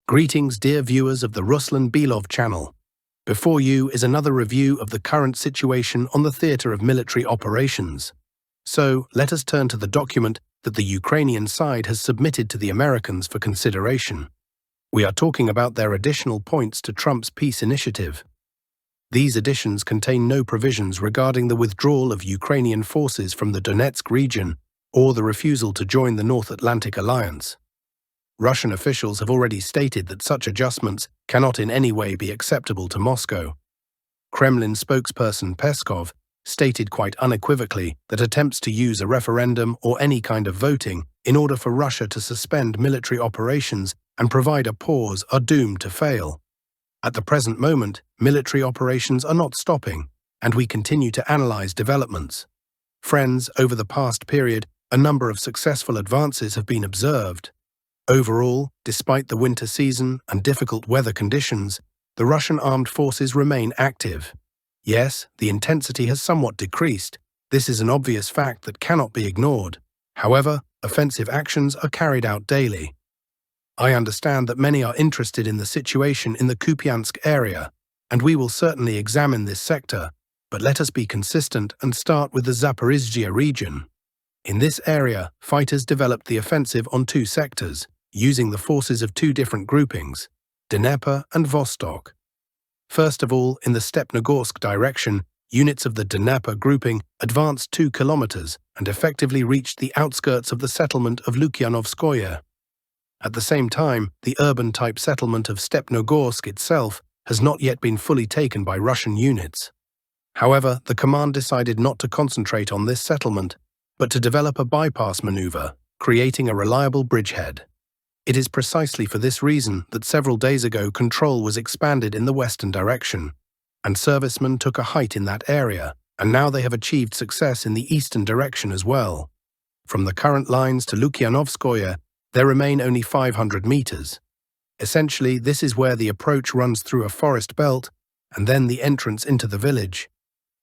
Greetings, dear viewers of the Ruslan Belov channel. Before you is another review of the current situation on the theatre of military operations. So, let us turn to the document that the Ukrainian side has submitted to the Americans for consideration. We are talking about their additional points to Trump's peace initiative. These additions contain no provisions regarding the withdrawal of Ukrainian forces from the Donetsk region or the refusal to join the North Atlantic Alliance. Russian officials have already stated that such adjustments cannot in any way be acceptable to Moscow. Kremlin spokesperson Peskov stated quite unequivocally that attempts to use a referendum or any kind of voting in order for Russia to suspend military operations and provide a pause are doomed to fail. At the present moment, military operations are not stopping, and we continue to analyze developments. Friends, over the past period, a number of successful advances have been observed. Overall, despite the winter season and difficult weather conditions, the Russian armed forces remain active. Yes, the intensity has somewhat decreased. This is an obvious fact that cannot be ignored. However, offensive actions are carried out daily. I understand that many are interested in the situation in the Kupiansk area, and we will certainly examine this sector, but let us be consistent and start with the Zaporizhia region. In this area, fighters developed the offensive on two sectors, using the forces of two different groupings, Dnieper and Vostok. First of all, in the Stepnogorsk direction, units of the Dnieper grouping advanced 2 kilometers and effectively reached the outskirts of the settlement of Lukyanovskoye. At the same time, the urban-type settlement of Stepnogorsk itself has not yet been fully taken by Russian units. However, the command decided not to concentrate on this settlement, but to develop a bypass maneuver, creating a reliable bridgehead. It is precisely for this reason that several days ago control was expanded in the western direction, and servicemen took a height in that area, and now they have achieved success in the eastern direction as well. From the current lines to Lukyanovskoye, there remain only 500 meters. Essentially, this is where the approach runs through a forest belt, and then the entrance into the village.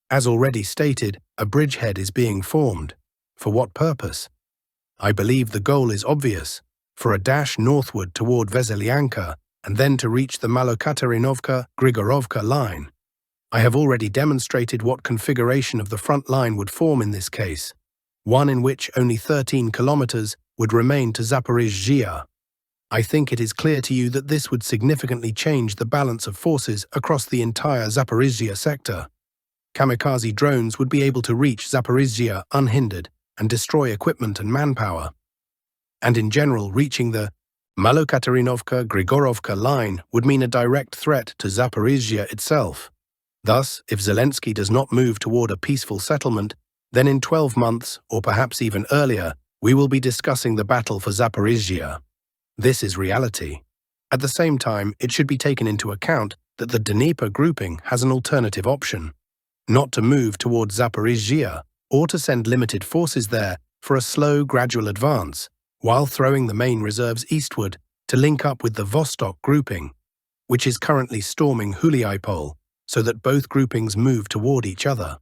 As already stated, a bridgehead is being formed. For what purpose? I believe the goal is obvious. For a dash northward toward Veselyanka, and then to reach the Malokatarinovka-Grigorovka line. I have already demonstrated what configuration of the front line would form in this case, one in which only 13 kilometers would remain to Zaporizhia. I think it is clear to you that this would significantly change the balance of forces across the entire Zaporizhia sector. Kamikaze drones would be able to reach Zaporizhia unhindered and destroy equipment and manpower. And in general, reaching the Malokatarinovka-Grigorovka line would mean a direct threat to Zaporizhia itself. Thus, if Zelensky does not move toward a peaceful settlement, then in 12 months, or perhaps even earlier, we will be discussing the battle for Zaporizhia. This is reality. At the same time, it should be taken into account that the Dnieper grouping has an alternative option, not to move toward Zaporizhia, or to send limited forces there for a slow, gradual advance, while throwing the main reserves eastward to link up with the Vostok grouping, which is currently storming Huliaipole, so that both groupings move toward each other.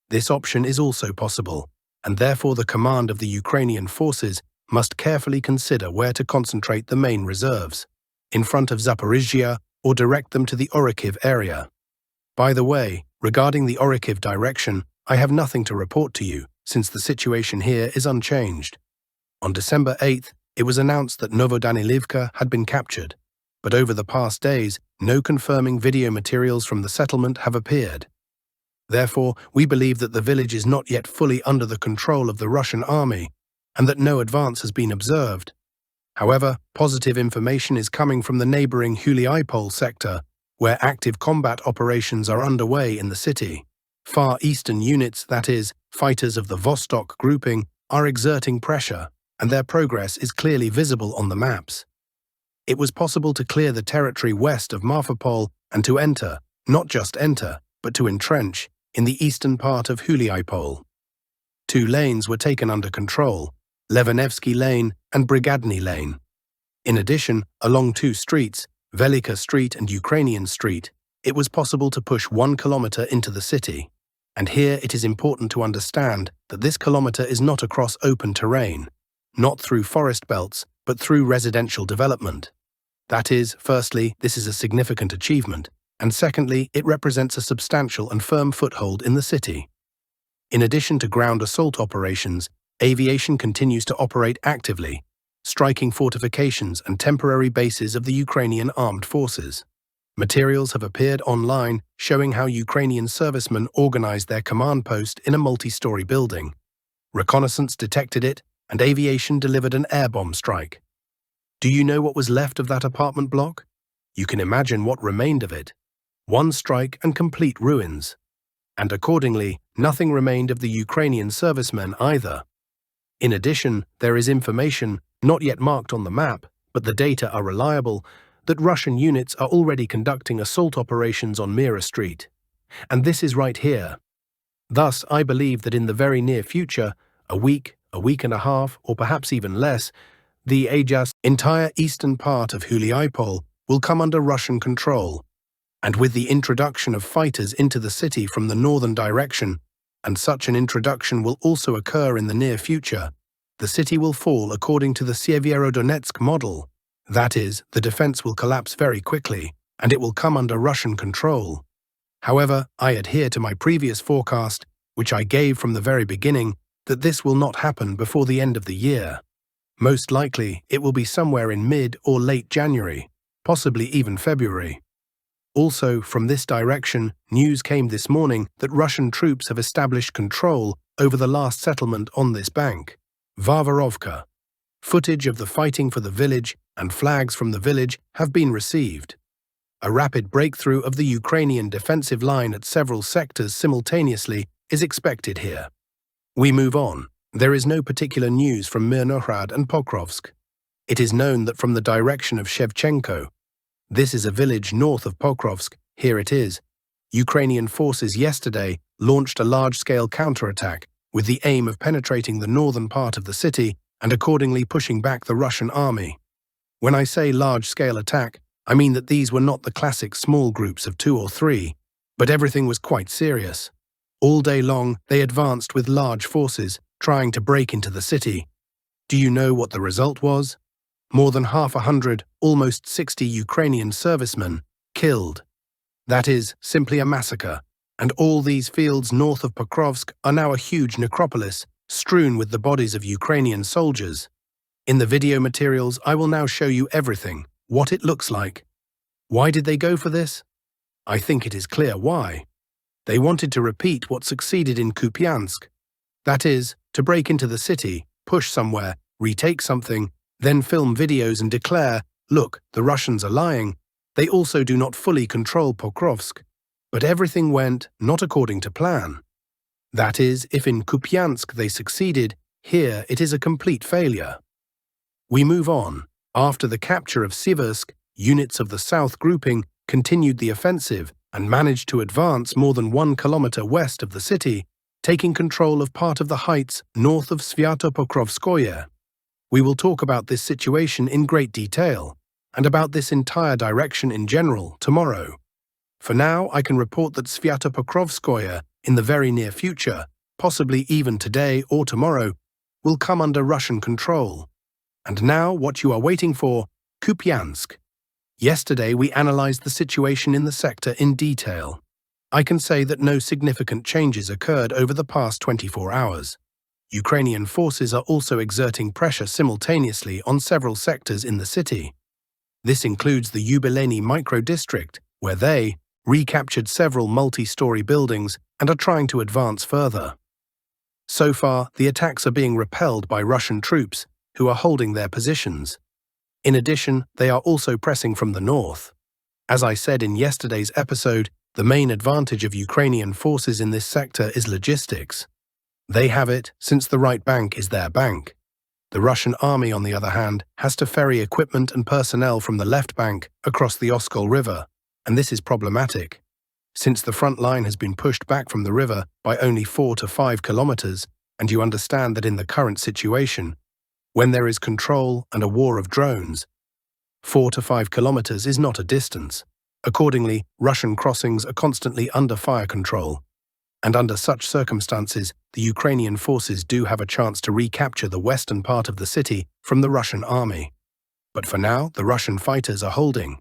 This option is also possible, and therefore the command of the Ukrainian forces must carefully consider where to concentrate the main reserves, in front of Zaporizhia or direct them to the Orikhiv area. By the way, regarding the Orikhiv direction, I have nothing to report to you, since the situation here is unchanged. On December 8th, it was announced that Novodanilivka had been captured, but over the past days, no confirming video materials from the settlement have appeared. Therefore, we believe that the village is not yet fully under the control of the Russian army, and that no advance has been observed. However, positive information is coming from the neighboring Huliaipole sector, where active combat operations are underway in the city. Far eastern units, that is, fighters of the Vostok grouping, are exerting pressure, and their progress is clearly visible on the maps. It was possible to clear the territory west of Myrnohrad and to enter, not just enter, but to entrench, in the eastern part of Huliaipole. 2 lanes were taken under control, Levanevsky Lane and Brigadny Lane. In addition, along 2 streets, Velika Street and Ukrainian Street, it was possible to push 1 kilometer into the city. And here it is important to understand that this kilometer is not across open terrain, not through forest belts, but through residential development. That is, firstly, this is a significant achievement, and secondly, it represents a substantial and firm foothold in the city. In addition to ground assault operations, aviation continues to operate actively, striking fortifications and temporary bases of the Ukrainian armed forces. Materials have appeared online showing how Ukrainian servicemen organized their command post in a multi-story building. Reconnaissance detected it, and aviation delivered an air bomb strike. Do you know what was left of that apartment block? You can imagine what remained of it. One strike and complete ruins. And accordingly, nothing remained of the Ukrainian servicemen either. In addition, there is information, not yet marked on the map, but the data are reliable, that Russian units are already conducting assault operations on Myrnohrad Street. And this is right here. Thus, I believe that in the very near future, a week and a half, or perhaps even less, the entire eastern part of Huliaipole will come under Russian control, and with the introduction of fighters into the city from the northern direction, and such an introduction will also occur in the near future, the city will fall according to the Severodonetsk model. That is, the defense will collapse very quickly, and it will come under Russian control. However, I adhere to my previous forecast, which I gave from the very beginning, that this will not happen before the end of the year. Most likely, it will be somewhere in mid or late January, possibly even February. Also, from this direction, news came this morning that Russian troops have established control over the last settlement on this bank, Varvarovka. Footage of the fighting for the village and flags from the village have been received. A rapid breakthrough of the Ukrainian defensive line at several sectors simultaneously is expected here. We move on. There is no particular news from Myrnohrad and Pokrovsk. It is known that from the direction of Shevchenko, this is a village north of Pokrovsk, here it is, Ukrainian forces yesterday launched a large-scale counterattack with the aim of penetrating the northern part of the city and accordingly pushing back the Russian army. When I say large-scale attack, I mean that these were not the classic small groups of 2 or 3, but everything was quite serious. All day long, they advanced with large forces, trying to break into the city. Do you know what the result was? More than 100, almost 60 Ukrainian servicemen killed. That is simply a massacre, and all these fields north of Pokrovsk are now a huge necropolis, strewn with the bodies of Ukrainian soldiers. In the video materials, I will now show you everything, what it looks like. Why did they go for this? I think it is clear why. They wanted to repeat what succeeded in Kupiansk. That is, to break into the city, push somewhere, retake something, then film videos and declare, look, the Russians are lying. They also do not fully control Pokrovsk. But everything went not according to plan. That is, if in Kupiansk they succeeded, here it is a complete failure. We move on. After the capture of Siversk, units of the South grouping continued the offensive and managed to advance more than 1 kilometer west of the city, taking control of part of the heights north of Svyatopokrovskoye. We will talk about this situation in great detail, and about this entire direction in general tomorrow. For now, I can report that Svyatopokrovskoye, in the very near future, possibly even today or tomorrow, will come under Russian control. And now, what you are waiting for, Kupiansk. Yesterday, we analyzed the situation in the sector in detail. I can say that no significant changes occurred over the past 24 hours. Ukrainian forces are also exerting pressure simultaneously on several sectors in the city. This includes the Yubileni micro-district, where they recaptured several multi-story buildings and are trying to advance further. So far, the attacks are being repelled by Russian troops, who are holding their positions. In addition, they are also pressing from the north. As I said in yesterday's episode, the main advantage of Ukrainian forces in this sector is logistics. They have it since the right bank is their bank. The Russian army, on the other hand, has to ferry equipment and personnel from the left bank across the Oskol River, and this is problematic. Since the front line has been pushed back from the river by only 4 to 5 kilometers, and you understand that in the current situation, when there is control and a war of drones, 4 to 5 kilometers is not a distance. Accordingly, Russian crossings are constantly under fire control. And under such circumstances, the Ukrainian forces do have a chance to recapture the western part of the city from the Russian army. But for now, the Russian fighters are holding.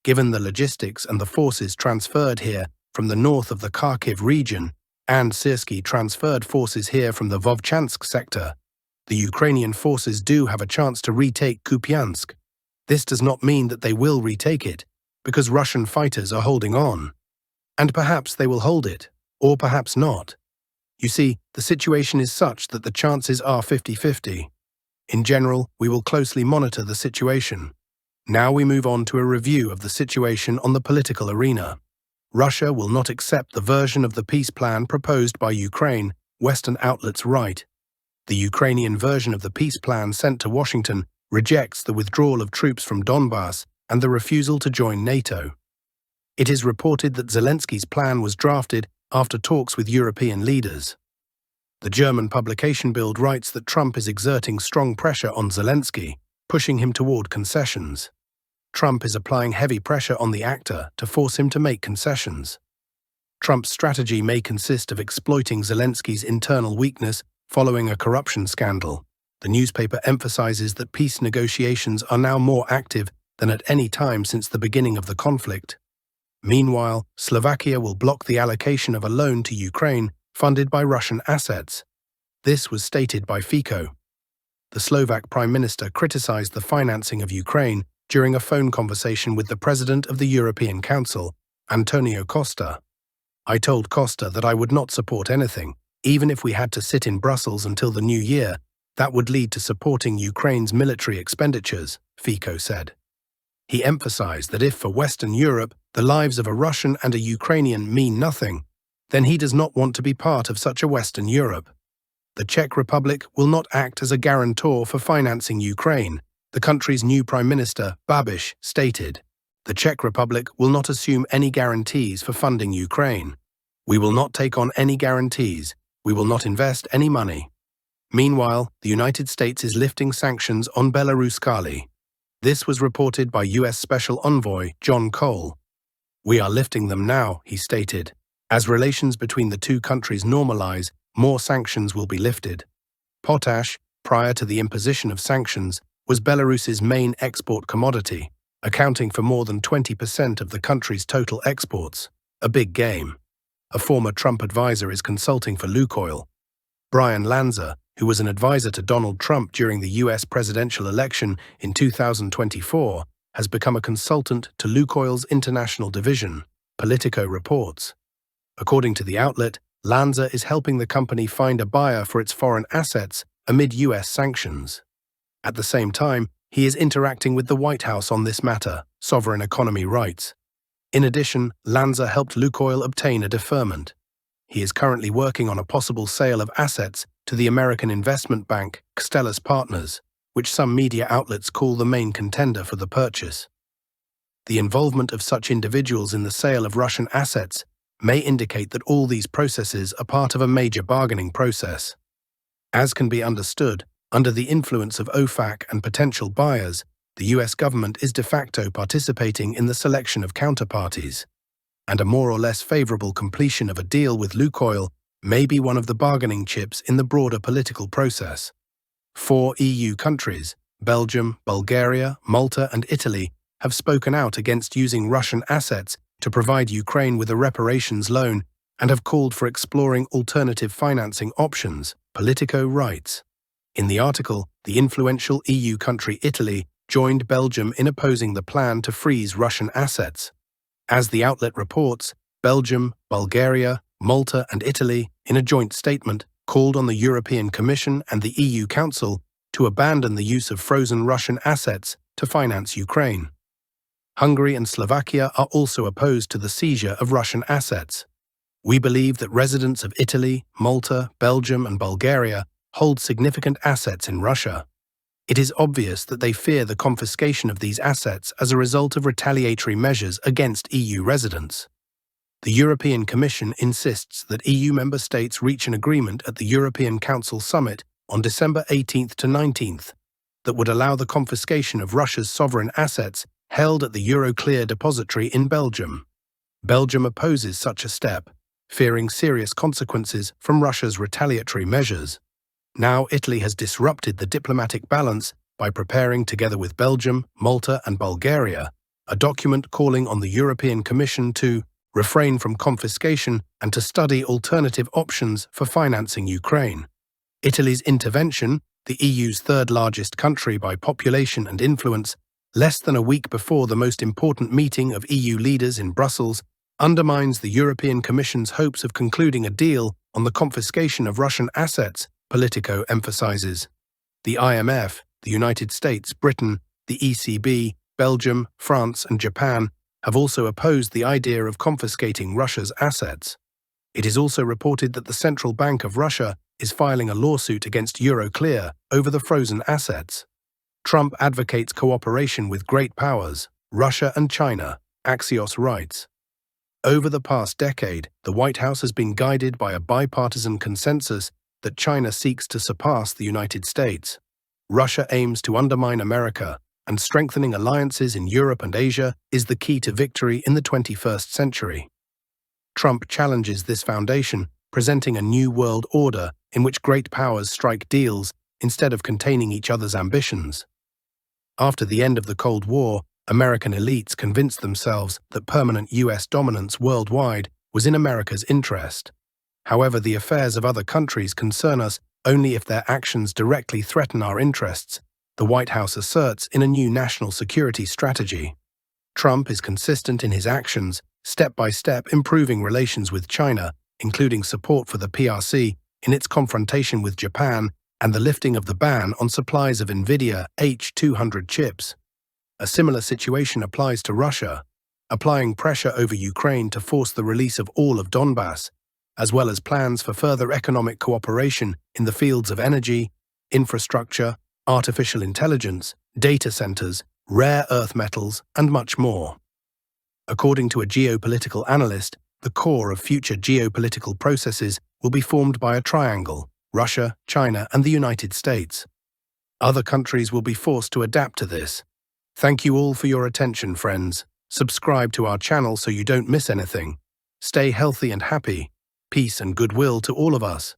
Given the logistics and the forces transferred here from the north of the Kharkiv region, and Siversk transferred forces here from the Vovchansk sector, the Ukrainian forces do have a chance to retake Kupiansk. This does not mean that they will retake it, because Russian fighters are holding on. And perhaps they will hold it, or perhaps not. You see, the situation is such that the chances are 50-50. In general, we will closely monitor the situation. Now we move on to a review of the situation on the political arena. Russia will not accept the version of the peace plan proposed by Ukraine, Western outlets write. The Ukrainian version of the peace plan sent to Washington rejects the withdrawal of troops from Donbass and the refusal to join NATO. It is reported that Zelensky's plan was drafted after talks with European leaders. The German publication Bild writes that Trump is exerting strong pressure on Zelensky, pushing him toward concessions. Trump is applying heavy pressure on the actor to force him to make concessions. Trump's strategy may consist of exploiting Zelensky's internal weakness following a corruption scandal. The newspaper emphasizes that peace negotiations are now more active than at any time since the beginning of the conflict. Meanwhile, Slovakia will block the allocation of a loan to Ukraine funded by Russian assets. This was stated by Fico. The Slovak Prime Minister criticized the financing of Ukraine during a phone conversation with the President of the European Council, Antonio Costa. I told Costa that I would not support anything, even if we had to sit in Brussels until the new year, that would lead to supporting Ukraine's military expenditures, Fico said. He emphasized that if for Western Europe the lives of a Russian and a Ukrainian mean nothing, then he does not want to be part of such a Western Europe. The Czech Republic will not act as a guarantor for financing Ukraine, the country's new Prime Minister, Babiš, stated. The Czech Republic will not assume any guarantees for funding Ukraine. We will not take on any guarantees. We will not invest any money. Meanwhile, the United States is lifting sanctions on Belarus. This was reported by U.S. Special Envoy John Cole. We are lifting them now, he stated. As relations between the two countries normalize, more sanctions will be lifted. Potash, prior to the imposition of sanctions, was Belarus's main export commodity, accounting for more than 20% of the country's total exports. A big game. A former Trump advisor is consulting for Lukoil. Brian Lanza, who was an advisor to Donald Trump during the U.S. presidential election in 2024, has become a consultant to Lukoil's international division, Politico reports. According to the outlet, Lanza is helping the company find a buyer for its foreign assets amid U.S. sanctions. At the same time, he is interacting with the White House on this matter, Sovereign Economy writes. In addition, Lanza helped Lukoil obtain a deferment. He is currently working on a possible sale of assets to the American investment bank Stellus Partners, which some media outlets call the main contender for the purchase. The involvement of such individuals in the sale of Russian assets may indicate that all these processes are part of a major bargaining process. As can be understood, under the influence of OFAC and potential buyers, the US government is de facto participating in the selection of counterparties, and a more or less favorable completion of a deal with Lukoil may be one of the bargaining chips in the broader political process. 4 EU countries, Belgium, Bulgaria, Malta and Italy, have spoken out against using Russian assets to provide Ukraine with a reparations loan and have called for exploring alternative financing options, Politico writes. In the article, the influential EU country Italy joined Belgium in opposing the plan to freeze Russian assets. As the outlet reports, Belgium, Bulgaria, Malta and Italy, in a joint statement, called on the European Commission and the EU Council to abandon the use of frozen Russian assets to finance Ukraine. Hungary and Slovakia are also opposed to the seizure of Russian assets. We believe that residents of Italy, Malta, Belgium and Bulgaria hold significant assets in Russia. It is obvious that they fear the confiscation of these assets as a result of retaliatory measures against EU residents. The European Commission insists that EU member states reach an agreement at the European Council summit on December 18th to 19th that would allow the confiscation of Russia's sovereign assets held at the Euroclear depository in Belgium. Belgium opposes such a step, fearing serious consequences from Russia's retaliatory measures. Now Italy has disrupted the diplomatic balance by preparing, together with Belgium, Malta, and Bulgaria, a document calling on the European Commission to refrain from confiscation and to study alternative options for financing Ukraine. Italy's intervention, the EU's third-largest country by population and influence, less than a week before the most important meeting of EU leaders in Brussels, undermines the European Commission's hopes of concluding a deal on the confiscation of Russian assets, Politico emphasizes. The IMF, the United States, Britain, the ECB, Belgium, France, and Japan have also opposed the idea of confiscating Russia's assets. It is also reported that the Central Bank of Russia is filing a lawsuit against Euroclear over the frozen assets. Trump advocates cooperation with great powers, Russia and China, Axios writes. Over the past decade, the White House has been guided by a bipartisan consensus that China seeks to surpass the United States. Russia aims to undermine America, and strengthening alliances in Europe and Asia is the key to victory in the 21st century. Trump challenges this foundation, presenting a new world order in which great powers strike deals instead of containing each other's ambitions. After the end of the Cold War, American elites convinced themselves that permanent US dominance worldwide was in America's interest. However, the affairs of other countries concern us only if their actions directly threaten our interests, the White House asserts in a new national security strategy. Trump is consistent in his actions, step by step improving relations with China, including support for the PRC in its confrontation with Japan and the lifting of the ban on supplies of NVIDIA H200 chips. A similar situation applies to Russia, applying pressure over Ukraine to force the release of all of Donbass, as well as plans for further economic cooperation in the fields of energy, infrastructure, artificial intelligence, data centers, rare earth metals, and much more. According to a geopolitical analyst, the core of future geopolitical processes will be formed by a triangle: Russia, China, and the United States. Other countries will be forced to adapt to this. Thank you all for your attention, friends. Subscribe to our channel so you don't miss anything. Stay healthy and happy. Peace and goodwill to all of us.